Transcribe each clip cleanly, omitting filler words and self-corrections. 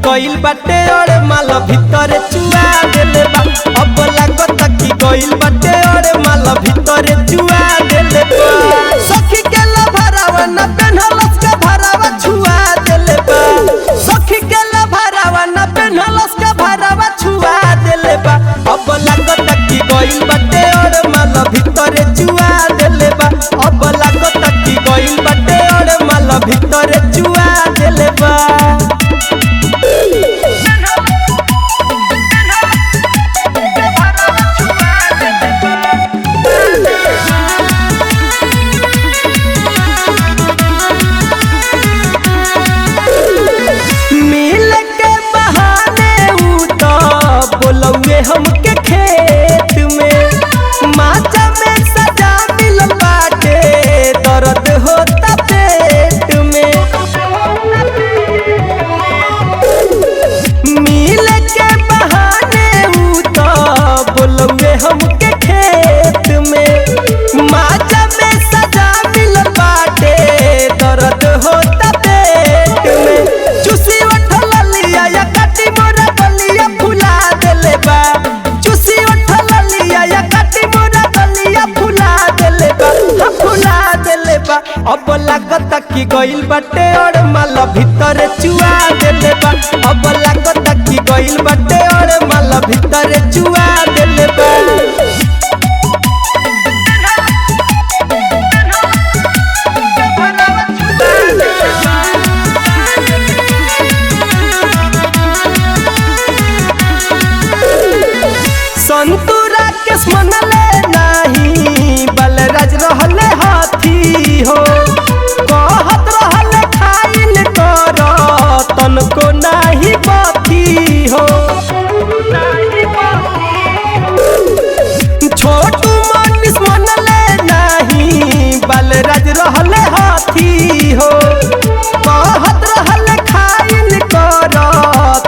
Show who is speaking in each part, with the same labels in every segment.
Speaker 1: गइल बाटे और माल भीतर चुआ देले बा। अब लागत कि गइल बाटे और माल भीतर चुआ देले बा। सखी के लभरावा न पेन्हलस का भरावा छुआ देले बा। सखी के लभरावा न पेन्हलस का भरावा छुआ देले बा। अब लागत कि गइल बाटे और माल भीतर चुआ देले बा। अब लागत कि गइल बाटे और माल भीतर चुआ देले बा। हमके खेत में माचा में सजा मिल बाटे दर्द होता पेट में। मिल के बहाने बोलौए हमके खेत में माचा में सजा मिल बाटे दर्द होता पेट में। चुसी उठल लिया या काटी मोरा गलिया फुला देले बा। चुसी उठल लिया या काटी मोरा गलिया फुला देले बा। फुला देले बा। अब लागत कि गइल बाटे और माल भीतर चुआ देले बा। अब लागत कि गइल बाटे और माल भीतर चुआ देले बा। संतुरा के मनले नाही बलराज रहले हाथी हो। कहत रहले खाइल कर तनको नाही बाकी हो। छोटू मनीष मनले नाही बलराज रहले हाथी हो। कहत रहले खाइल कर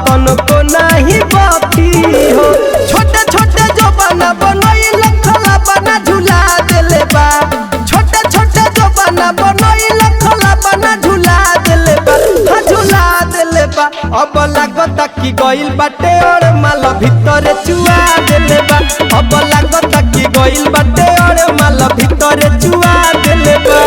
Speaker 1: तनको नाही बाकी हो। छोटे छोटे जो बना बनई लखला बना झूला देले बा। छोटे छोटे जो बना बनई लखला बना झूला देले बा। हाँ झूला देले बा। अब लागत कि गइल बाटे और माल भीतर चुआ देले बा। अब लागत कि गइल बाटे और माल भीतर चुआ देले बा।